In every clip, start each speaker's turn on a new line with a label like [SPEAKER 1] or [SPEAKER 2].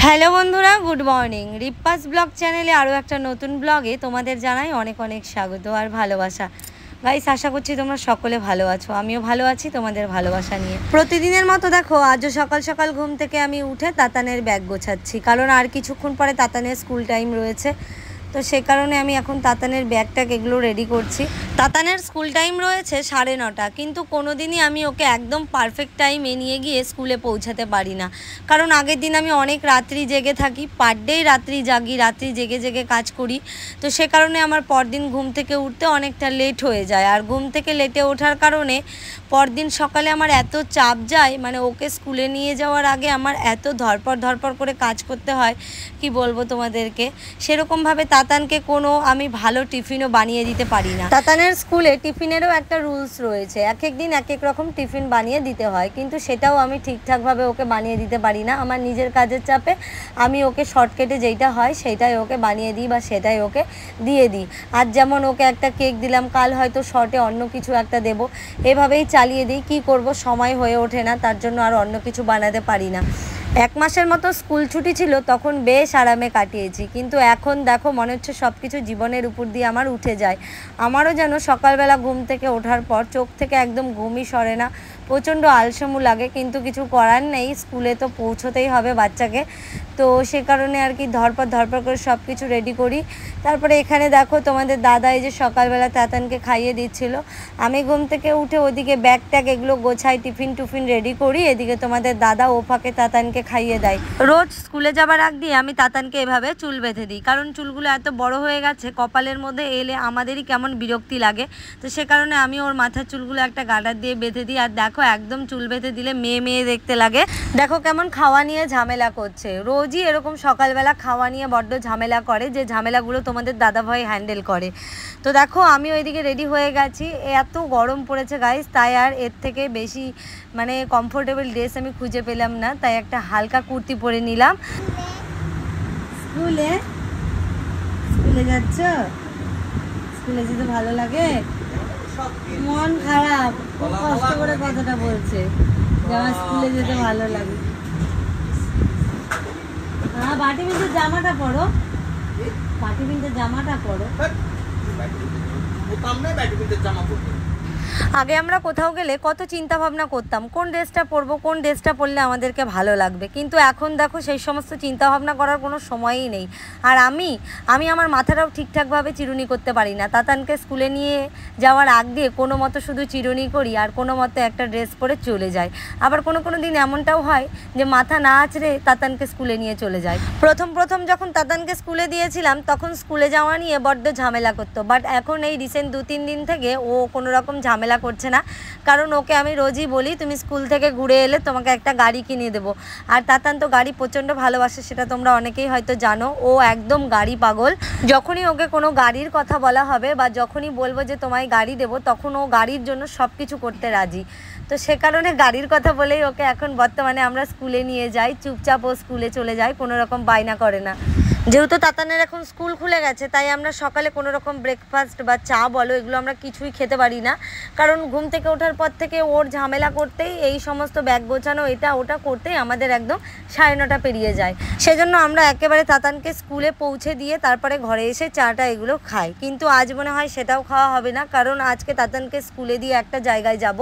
[SPEAKER 1] Hello বন্ধুরা, good morning. রিপ্পাস blog চ্যানেলে আরও একটা নতুন ব্লগে তোমাদের জানাই অনেক অনেক স্বাগত আর ভালোবাসা। গাইস, আশা করছি তোমরা সকলে ভালো আছো, আমিও ভালো আছি তোমাদের ভালোবাসা নিয়ে। প্রতিদিনের মতো দেখো, আজও সকাল সকাল ঘুম থেকে আমি উঠে তাতানের ব্যাগ গোছাচ্ছি, কারণ আর কিছুক্ষণ পরে তাতানের স্কুল টাইম রয়েছে। তো সে কারণে আমি এখন তাতানের ব্যাগটাকে এগুলো রেডি করছি। তাতানের স্কুল টাইম রয়েছে 9:30, কিন্তু কোনো দিনই আমি ওকে একদম পারফেক্ট টাইমে নিয়ে গিয়ে স্কুলে পৌঁছাতে পারি না, কারণ আগের দিন আমি অনেক রাত্রি জেগে থাকি, পার ডেই রাত্রি জাগি, রাত্রি জেগে জেগে কাজ করি। তো সে কারণে আমার পরদিন ঘুম থেকে উঠতে অনেকটা লেট হয়ে যায়, আর ঘুম থেকে লেটে ওঠার কারণে পরদিন সকালে আমার এত চাপ যায়, মানে ওকে স্কুলে নিয়ে যাওয়ার আগে আমার এত ধরপড় করে কাজ করতে হয়, কি বলবো তোমাদেরকে। সেরকমভাবে তাতানকে কোনো আমি ভালো টিফিনও বানিয়ে দিতে পারি না। তাতানের স্কুলে টিফিনেরও একটা রুলস রয়েছে, এক এক দিন এক এক রকম টিফিন বানিয়ে দিতে হয়, কিন্তু সেটাও আমি ঠিকঠাকভাবে ওকে বানিয়ে দিতে পারি না। আমার নিজের কাজের চাপে আমি ওকে শর্টকাটে যেইটা হয় সেইটাই ওকে বানিয়ে দিই বা সেটাই ওকে দিয়ে দিই। আর যেমন ওকে একটা কেক দিলাম, কাল হয়তো শর্টে অন্য কিছু একটা দেব, এভাবেই চালিয়ে দিই। কি করব, সময় হয়ে ওঠে না, তার জন্য আর অন্য কিছু বানাতে পারি না। 1 মাসের মতো স্কুল ছুটি ছিল, তখন বেশ আরামে কাটিয়েছি, কিন্তু এখন দেখো মনে হচ্ছে সব কিছু জীবনের উপর দিয়ে আমার উঠে যায়। আমারও যেন সকালবেলা ঘুম থেকে ওঠার পর চোখ থেকে একদম ঘুমই সরে না, প্রচণ্ড আলসেমু লাগে, কিন্তু কিছু করার নেই, স্কুলে তো পৌঁছতেই হবে বাচ্চাকে। তো সে কারণে আর কি ধরপড় করে সব কিছু রেডি করি। তারপরে এখানে দেখো তোমাদের দাদা এই যে সকালবেলা তাতানকে খাইয়ে দিচ্ছিল, আমি ঘুম থেকে উঠে ওদিকে ব্যাগ ট্যাগ এগুলো গোছাই, টিফিন রেডি করি, এদিকে তোমাদের দাদা ও ফাঁকে তাতানকে খাইয়ে দেয়। রোজ স্কুলে যাবার আগ দিয়ে আমি তাতানকে এভাবে চুল বেঁধে দিই, কারণ চুলগুলো এত বড় হয়ে গেছে, কপালের মধ্যে এলে আমাদেরই কেমন বিরক্তি লাগে। তো সে কারণে আমি ওর মাথার চুলগুলো একটা গার্ডার দিয়ে বেঁধে দিই। আর দেখো একদম চুল বেঁধে দিলে মেয়ে মেয়ে দেখতে লাগে। দেখো কেমন খাওয়া নিয়ে ঝামেলা করছে, রোজই এরকম সকালবেলা খাওয়া নিয়ে বড্ড ঝামেলা করে, যে ঝামেলাগুলো তোমাদের দাদাভাই হ্যান্ডেল করে। তো দেখো আমি ওইদিকে রেডি হয়ে গেছি, এত গরম পড়েছে গাইস, তাই আর এর থেকে বেশি মানে কমফোর্টেবল ড্রেস আমি খুঁজে পেলাম না, তাই একটা হালকা কুর্তি পরে নিলাম। স্কুলে যাচ্ছ? স্কুলে যেতে ভালো লাগে? মন খারাপ, খুব কষ্ট করে কথাটা বলছে যে আমার স্কুলে যেতে ভালো লাগে। হ্যাঁ, বাটি পিন্টের জামাটা পরো, বাটি পিন্টের জামাটা পরো। আগে আমরা কোথাও গেলে কত চিন্তা ভাবনা করতাম কোন ড্রেসটা পরবো, কোন ড্রেসটা পরলে আমাদেরকে ভালো লাগবে, কিন্তু এখন দেখো সেই সমস্ত চিন্তা ভাবনা করার কোনো সময়ই নেই। আর আমি আমার মাথাটাও ঠিকঠাকভাবে চিরুনি করতে পারি না। তাতানকে স্কুলে নিয়ে যাওয়ার আগ দিয়ে কোনো মতো শুধু চিরুনি করি, আর কোনো মতো একটা ড্রেস পরে চলে যাই। আবার কোনো দিন এমনটাও হয় যে মাথা না আঁচড়ে তাতানকে স্কুলে নিয়ে চলে যায়। প্রথম যখন তাতানকে স্কুলে দিয়েছিলাম, তখন স্কুলে যাওয়া নিয়ে বড্ড ঝামেলা করতো, বাট এখন এই রিসেন্ট 2-3 দিন থেকে ও কোনো রকম ঝামেলা করছে না, কারণ ওকে আমি রোজই বলি তুমি স্কুল থেকে ঘুরে এলে তোমাকে একটা গাড়ি কিনে দেবো। আর তাতান তো গাড়ি প্রচণ্ড ভালোবাসে, সেটা তোমরা অনেকেই হয়তো জানো, ও একদম গাড়ি পাগল। যখনই ওকে কোনো গাড়ির কথা বলা হবে বা যখনই বলবো যে তোমায় গাড়ি দেবো, তখন ও গাড়ির জন্য সব কিছু করতে রাজি। তো সে কারণে গাড়ির কথা বলেই ওকে এখন বর্তমানে আমরা স্কুলে নিয়ে যাই, চুপচাপ ও স্কুলে চলে যায়, কোনো রকম বায়না করে না। যেহেতু তাতানের এখন স্কুল খুলে গেছে, তাই আমরা সকালে কোনো রকম ব্রেকফাস্ট বা চা বলো এগুলো আমরা কিছুই খেতে পারি না, কারণ ঘুম থেকে ওঠার পর থেকে ওর ঝামেলা করতেই, এই সমস্ত ব্যাগ গোছানো এটা ওটা করতেই আমাদের একদম 9:30 পেরিয়ে যায়। সেজন্য আমরা একেবারে তাতানকে স্কুলে পৌঁছে দিয়ে তারপরে ঘরে এসে চাটা এগুলো খাই, কিন্তু আজ মনে হয় সেটাও খাওয়া হবে না, কারণ আজকে তাতানকে স্কুলে দিয়ে একটা জায়গায় যাব।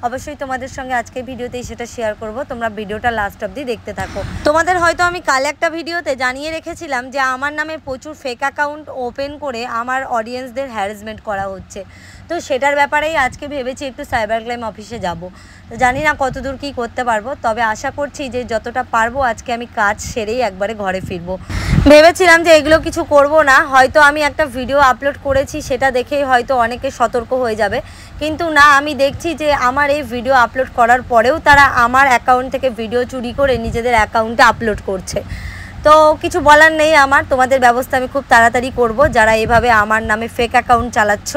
[SPEAKER 1] অবশ্যই তোমাদের সঙ্গে আজকে ভিডিওতেই সেটা শেয়ার করব, তোমরা ভিডিওটা লাস্ট অবধি দেখতে থাকো। তোমাদের হয়তো আমি কাল একটা ভিডিওতে জানিয়ে রেখেছিলাম যে আমার নামে প্রচুর ফেক অ্যাকাউন্ট ওপেন করে আমার অডিয়েন্সদের হ্যারাসমেন্ট করা হচ্ছে। তো সেটার ব্যাপারেই আজকে ভেবেছি একটু সাইবার ক্রাইম অফিসে যাব। তো জানি না কতদূর কী করতে পারবো, তবে আশা করছি যে যতটা পারবো আজকে আমি কাজ সেরেই একবারে ঘরে ফিরবো। ভেবেছিলাম যে এগুলো কিছু করব না, হয়তো আমি একটা ভিডিও আপলোড করেছি সেটা দেখেই হয়তো অনেকে সতর্ক হয়ে যাবে, কিন্তু না, আমি দেখছি যে আমার এই ভিডিও আপলোড করার পরেও তারা আমার অ্যাকাউন্ট থেকে ভিডিও চুরি করে নিজেদের অ্যাকাউন্টে আপলোড করছে। তো কিছু বলার নেই আমার, তোমাদের ব্যবস্থা আমি খুব তাড়াতাড়ি করব, যারা এভাবে আমার নামে ফেক অ্যাকাউন্ট চালাচ্ছ।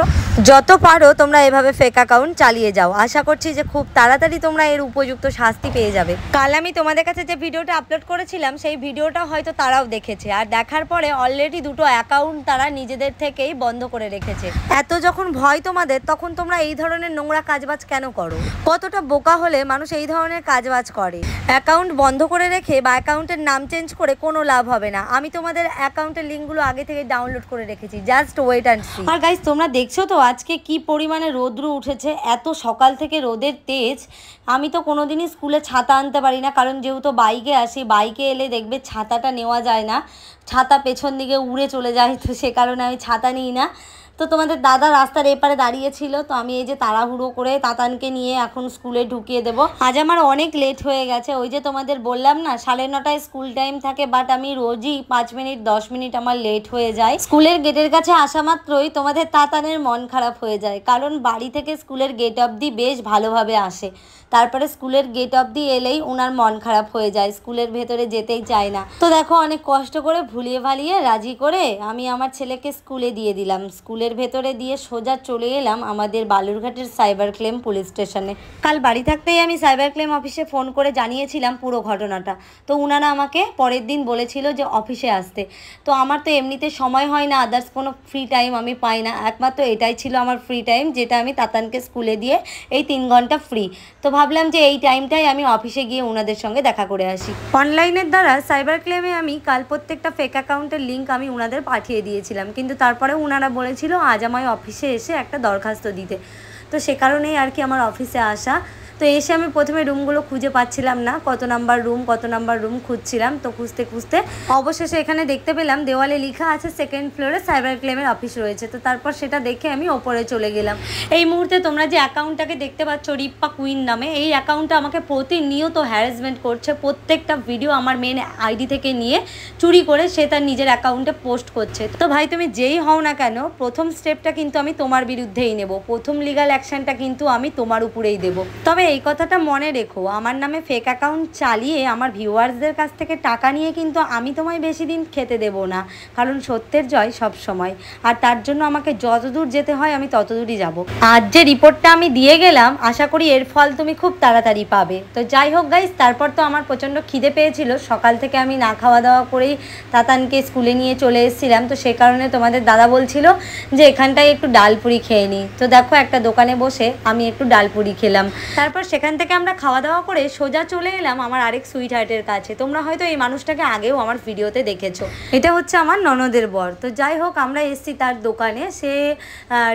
[SPEAKER 1] যত পারো তোমরা এভাবে ফেক অ্যাকাউন্ট চালিয়ে যাও। আশা করছি যে খুব তাড়াতাড়ি তোমরা এর উপযুক্ত শাস্তি পেয়ে যাবে। কাল আমি তোমাদের কাছে যে ভিডিওটা আপলোড করেছিলাম সেই ভিডিওটা হয়তো তারাও দেখেছে, আর দেখার পরে অলরেডি দুটো অ্যাকাউন্ট তারা নিজেদের থেকেই বন্ধ করে রেখেছে। এত যখন ভয় তোমাদের, তখন তোমরা এই ধরনের নোংরা কাজবাজ কেন করো? কতটা বোকা হলে মানুষ এই ধরনের কাজবাজ করে? অ্যাকাউন্ট বন্ধ করে রেখে বা অ্যাকাউন্টের নাম চেঞ্জ করে কোনো লাভ হবে না। আমি তোমাদের অ্যাকাউন্টের লিঙ্কগুলো আগে থেকে ডাউনলোড করে রেখেছি, জাস্ট ওয়েট অ্যান্ড সি। আর গাইস, তোমরা দেখছো তো আজকে কি পরিমাণে রৌদ্র উঠেছে, এত সকাল থেকে রোদের তেজ। আমি তো কোনোদিনই স্কুলে ছাতা আনতে পারি না, কারণ যেহেতু বাইকে আসি, বাইকে এলে দেখবে ছাতাটা নেওয়া যায় না, ছাতা পেছন দিকে উড়ে চলে যায়, তো সে কারণে আমি ছাতা নিই না। তো তোমাদের দাদা রাস্তার এপারে দাঁড়িয়েছিল, তো আমি এই যে তাড়াহুড়ো করে তাতানকে নিয়ে এখন স্কুলে ঢুকিয়ে দেবো। আজ আমার অনেক লেট হয়ে গেছে। ওই যে তোমাদের বললাম না 9:30 স্কুল টাইম থাকে, বাট আমি রোজই 5 মিনিট 10 মিনিট আমার লেট হয়ে যায়। স্কুলের গেটের কাছে আসা মাত্রই তোমাদের তাতানের মন খারাপ হয়ে যায়, কারণ বাড়ি থেকে স্কুলের গেট অবধি বেশ ভালোভাবে আসে, তারপরে স্কুলের গেট অবধি এলেই ওনার মন খারাপ হয়ে যায়, স্কুলের ভেতরে যেতেই চায় না। তো দেখো অনেক কষ্ট করে ভুলিয়ে ভালিয়ে রাজি করে আমি আমার ছেলেকে স্কুলে দিয়ে দিলাম। স্কুলের ভেতরে দিয়ে সোজা চলে এলাম আমাদের বালুরঘাটের সাইবার ক্লেম পুলিশ স্টেশনে। কাল বাড়ি থাকতেই আমি সাইবার ক্লেম অফিসে ফোন করে জানিয়েছিলাম পুরো ঘটনাটা। তো ওনারা আমাকে পরের দিন বলেছিল যে অফিসে আসতে। তো আমার তো এমনিতে সময় হয় না, আদার্স কোনো ফ্রি টাইম আমি পাই না, একমাত্র এটাই ছিল আমার ফ্রি টাইম, যেটা আমি তাতানকে স্কুলে দিয়ে এই 3 ঘন্টা ফ্রি। তো ভাবলাম যে এই টাইমটাই আমি অফিসে গিয়ে ওনাদের সঙ্গে দেখা করে আসি। অনলাইনের দ্বারা সাইবার ক্লেমে আমি কাল প্রত্যেকটা ফেক অ্যাকাউন্টের লিঙ্ক আমি ওনাদের পাঠিয়ে দিয়েছিলাম, কিন্তু তারপরে ওনারা বলেছিল আজ আমায় অফিসে এসে একটা দরখাস্ত দিতে। তো সে কারণেই আর কি আমার অফিসে আসা। তো এসে আমি প্রথমে রুমগুলো খুঁজে পাচ্ছিলাম না, কত নাম্বার রুম খুঁজছিলাম। তো খুঁজতে খুঁজতে অবশেষে এখানে দেখতে পেলাম দেওয়ালে লেখা আছে 2nd ফ্লোরে সাইবার ক্লেমের অফিস রয়েছে। তো তারপর সেটা দেখে আমি ওপরে চলে গেলাম। এই মুহূর্তে তোমরা যে অ্যাকাউন্টটাকে দেখতে পাচ্ছ রিপ্পা কুইন নামে, এই অ্যাকাউন্টটা আমাকে প্রতিনিয়ত হ্যারাসমেন্ট করছে। প্রত্যেকটা ভিডিও আমার মেন আইডি থেকে নিয়ে চুরি করে সে তার নিজের অ্যাকাউন্টে পোস্ট করছে। তো ভাই তুমি যেই হও না কেন, প্রথম স্টেপটা কিন্তু আমি তোমার বিরুদ্ধেই নেব, প্রথম লিগাল অ্যাকশনটা কিন্তু আমি তোমার উপরেই দেব। তবে এই কথাটা মনে রেখো, আমার নামে ফেক অ্যাকাউন্ট চালিয়ে আমার ভিউয়ার্সদের কাছ থেকে টাকা নিয়ে কিন্তু আমি তোমায় বেশি দিন খেতে দেব না, কারণ সত্যের জয় সব সময়। আর তার জন্য আমাকে যতদূর যেতে হয় আমি ততদূরই যাব। আজ যে রিপোর্টটা আমি দিয়ে গেলাম, আশা করি এর ফল তুমি খুব তাড়াতাড়ি পাবে। তো যাই হোক গাইস, তারপর তো আমার প্রচণ্ড খিদে পেয়েছিল, সকাল থেকে আমি না খাওয়া দাওয়া করেই তাতানকে স্কুলে নিয়ে চলে এসেছিলাম। তো সে কারণে তোমাদের দাদা বলছিল যে এখানটায় একটু ডালপুরি খেয়ে নিই। তো দেখো একটা দোকানে বসে আমি একটু ডালপুরি খেলাম। তারপর সেখান থেকে আমরা খাওয়া দাওয়া করে সোজা চলে এলাম আমার আরেক সুইট হার্টের কাছে। তোমরা হয়তো এই মানুষটাকে আগেও আমার ভিডিওতে দেখেছো, এটা হচ্ছে আমার ননদের বর। তো যাই হোক আমরা এসছি তার দোকানে, সে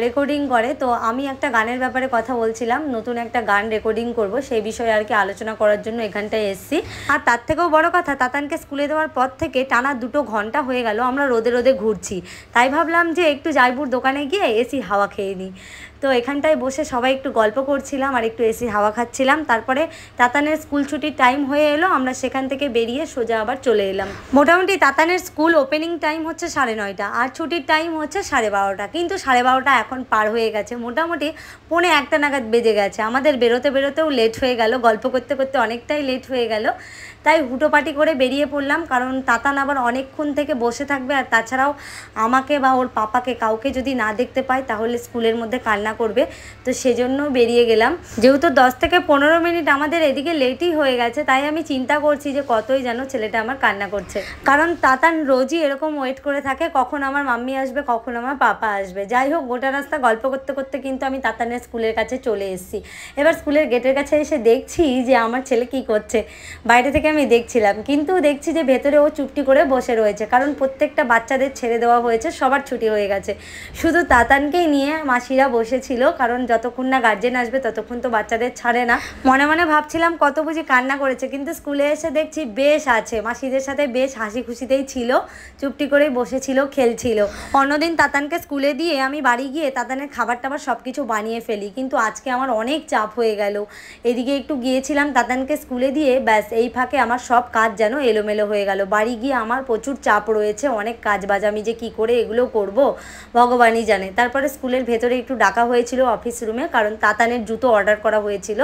[SPEAKER 1] রেকর্ডিং করে। তো আমি একটা গানের ব্যাপারে কথা বলছিলাম, নতুন একটা গান রেকর্ডিং করব, সেই বিষয়ে আর কি আলোচনা করার জন্য এখানটায় এসছি। আর তার থেকেও বড় কথা, তাতানকে স্কুলে দেওয়ার পর থেকে টানা 2 ঘন্টা হয়ে গেল আমরা রোদে রোদে ঘুরছি। তাই ভাবলাম যে একটু জয়পুর দোকানে গিয়ে এসি হাওয়া খেয়ে নিই। তো এখানটায় বসে সবাই একটু গল্প করছিলাম আর একটু এসি হাওয়া খাচ্ছিলাম। তারপরে তাতানের স্কুল ছুটির টাইম হয়ে এলো, আমরা সেখান থেকে বেরিয়ে সোজা আবার চলে এলাম। মোটামুটি তাতানের স্কুল ওপেনিং টাইম হচ্ছে 9:30 আর ছুটির টাইম হচ্ছে 12:30, কিন্তু 12:30 এখন পার হয়ে গেছে, মোটামুটি 1:45 নাগাদ বেজে গেছে। আমাদের বেরোতেও লেট হয়ে গেল, গল্প করতে করতে অনেকটাই লেট হয়ে গেল। তাই হুটোপাটি করে বেরিয়ে পড়লাম, কারণ তাতান আবার অনেকক্ষণ থেকে বসে থাকবে, আর তাছাড়াও আমাকে বা ওর পাপাকে কাউকে যদি না দেখতে পায় তাহলে স্কুলের মধ্যে কান্না করবে। তো সেজন্য বেরিয়ে গেলাম। যেহেতু 10 থেকে 15 মিনিট আমাদের এদিকে লেটই হয়ে গেছে, তাই আমি চিন্তা করছি যে কতই যেন ছেলেটা আমার কান্না করছে, কারণ তাতান রোজই এরকম ওয়েট করে থাকে কখন আমার মাম্মি আসবে, কখন আমার পাপা আসবে। যাই হোক, গোটা রাস্তা গল্প করতে করতে কিন্তু আমি তাতানের স্কুলের কাছে চলে এসেছি। এবার স্কুলের গেটের কাছে এসে দেখছি যে আমার ছেলে কি করছে। বাইরে থেকে আমি দেখছিলাম, কিন্তু দেখছি যে ভেতরে ও চুপটি করে বসে রয়েছে, কারণ প্রত্যেকটা বাচ্চাদের ছেড়ে দেওয়া হয়েছে, সবার ছুটি হয়ে গেছে, শুধু তাতানকেই নিয়ে মাসিরা বসেছিল, কারণ যতক্ষণ না গার্জেন আসবে ততক্ষণ তো বাচ্চাদের ছাড়ে না। মনে মনে ভাবছিলাম কত বুঝি কান্না করেছে, কিন্তু স্কুলে এসে দেখছি বেশ আছে, মাসিদের সাথে বেশ হাসি খুশিতেই ছিল, চুপটি করেই বসেছিল, খেলছিল। অন্যদিন তাতানকে স্কুলে দিয়ে আমি বাড়ি গিয়ে তাতানের খাবার টাবার সব কিছু বানিয়ে ফেলি, কিন্তু আজকে আমার অনেক চাপ হয়ে গেল। এদিকে একটু গিয়েছিলাম তাতানকে স্কুলে দিয়ে, ব্যাস এই ফাঁকে আমার সব কাজ যেন এলোমেলো হয়ে গেল। বাড়ি গিয়ে আমার প্রচুর চাপ রয়েছে, অনেক কাজ বাজ, আমি যে কি করে এগুলো করব ভগবানই জানে। তারপরে স্কুলের ভেতরে একটু ডাকা হয়েছিল অফিস রুমে, কারণ তাতানের জুতো অর্ডার করা হয়েছিল,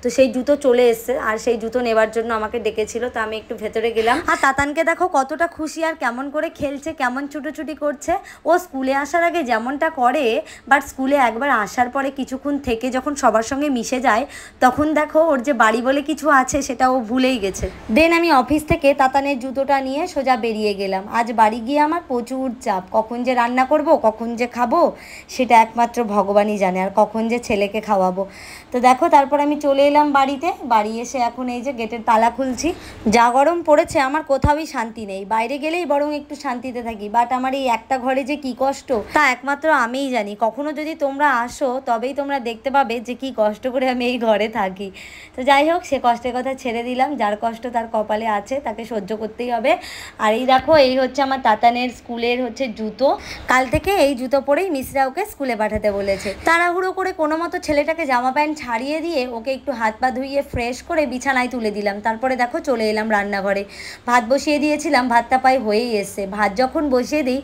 [SPEAKER 1] তো সেই জুতো চলে এসছে আর সেই জুতো নেবার জন্য আমাকে ডেকেছিল। তো আমি একটু ভেতরে গেলাম। আর তাতানকে দেখো কতটা খুশি আর কেমন করে খেলছে, কেমন ছুটোছুটি করছে। ও স্কুলে আসার আগে যেমনটা করে, বাট স্কুলে একবার আসার পরে কিছুক্ষণ থেকে যখন সবার সঙ্গে মিশে যায়, তখন দেখো ওর যে বাড়ি বলে কিছু আছে সেটা ও ভুলেই গেছে। দেন আমি অফিস থেকে তাতানের জুতোটা নিয়ে সোজা বেরিয়ে গেলাম। আজ বাড়ি গিয়ে আমার প্রচুর চাপ, কখন যে রান্না করব, কখন যে খাবো সেটা একমাত্র ভগবানই জানে, আর কখন যে ছেলেকে খাওয়াবো। তো দেখো তারপর আমি চলে এলাম বাড়িতে। বাড়ি এসে এখন এই যে গেটের তালা খুলছি। যা গরম পড়েছে আমার কোথাওই শান্তি নেই, বাইরে গেলেই বরং একটু শান্তিতে থাকি, বাট আমার এই একটা ঘরে যে কি কষ্ট তা একমাত্র আমিই জানি। কখনো যদি তোমরা আসো তবেই তোমরা দেখতে পাবে যে কি কষ্ট করে আমি এই ঘরে থাকি। তো যাই হোক, সে কষ্টের কথা ছেড়ে দিলাম, যার কষ্ট তার কপালে আছে, তাকে সহ্য করতেই হবে। আর এই দেখো, এই হচ্ছে আমার তাতানের স্কুলের হচ্ছে জুতো। কাল থেকে এই জুতো পরেই মিসরা ওকে স্কুলে পাঠাতে বলেছে। তাড়াহুড়ো করে কোনো মতো ছেলেটাকে জামা প্যান্ট ছাড়িয়ে দিয়ে ওকে একটু হাত পা ধুইয়ে ফ্রেশ করে বিছানায় তুলে দিলাম। তারপরে দেখো চলে এলাম রান্নাঘরে। ভাত বসিয়ে দিয়েছিলাম, ভাতটা প্রায় হয়েই এসছে। ভাত যখন বসিয়ে দিই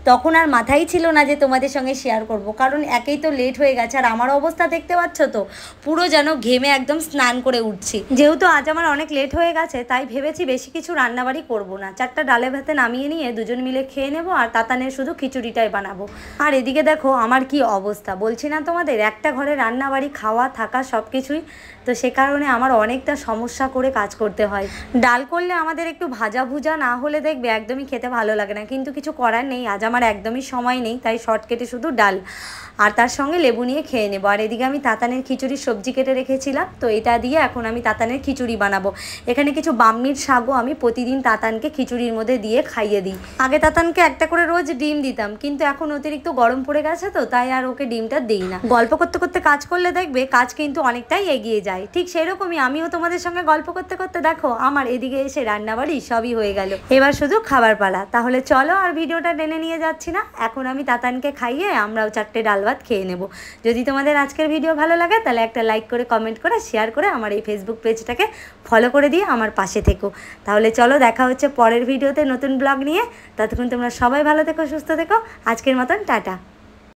[SPEAKER 1] তখন আর মাথাই ছিল না যে তোমাদের সঙ্গে শেয়ার করব, কারণ একেই তো লেট হয়ে গেছে, আর আমার অবস্থা দেখতে পাচ্ছ তো, পুরো যেন ঘেমে একদম স্নান করে উঠছি। যেহেতু আজ আমার অনেক লেট হয়ে গেছে, তাই ভেবেছি বেশি কিছু রান্নাবাড়ি করব না, 4টা ডালে ভাতে নামিয়ে নিয়ে দুজন মিলে খেয়ে নেবো, আর তাতানের শুধু খিচুড়িটাই বানাবো। আর এদিকে দেখো আমার কি অবস্থা, বলছি না তোমাদের, একটা ঘরে রান্নাবাড়ি, খাওয়া থাকা সব কিছুই, তো সে কারণে আমার অনেকটা সমস্যা করে কাজ করতে হয়। ডাল করলে আমাদের একটু ভাজা ভুজা না হলে দেখবে একদমই খেতে ভালো লাগে না, কিন্তু কিছু করার নেই, আজ আমার একদমই সময় নেই, তাই শর্ট কেটে শুধু ডাল আর তার সঙ্গে লেবু নিয়ে খেয়ে নেবো। আর এদিকে আমি তাতানের খিচুড়ির সবজি কেটে রেখেছিলাম, তো এটা দিয়ে এখন আমি তাতানের খিচুড়ি বানাবো। এখানে কিছু বাম্মির শাকও আমি প্রতিদিন তাতানকে খিচুড়ির মধ্যে দিয়ে খাইয়ে দিই। আগে তাতানকে একটা করে রোজ ডিম দিতাম, কিন্তু এখন অতিরিক্ত গরম পড়ে গেছে তো, তাই আর ওকে ডিমটা দিই না। গল্প করতে করতে কাজ করলে দেখবে কাজ কিন্তু অনেকটাই এগিয়ে যায়। ঠিক সেরকমই আমিও তোমাদের সঙ্গে গল্প করতে করতে দেখো আমার এদিকে এসে রান্নাবাড়ি সবই হয়ে গেল। এবার শুধু খাবার পালা। তাহলে চলো আর ভিডিওটা টেনে নিয়ে যাচ্ছি না, এখন আমি তাতানকে খাইয়ে আমরাও 4টে ডাল ভাত খেয়ে নেব। যদি তোমাদের আজকের ভিডিও ভালো লাগে তাহলে একটা লাইক করে, কমেন্ট করে, শেয়ার করে আমার এই ফেসবুক পেজটাকে ফলো করে দিয়ে আমার পাশে থেকো। তাহলে চলো দেখা হচ্ছে পরের ভিডিওতে নতুন ব্লগ নিয়ে। ততক্ষণ তোমরা সবাই ভালো থেকো, সুস্থ থেকো। আজকের মতন টাটা।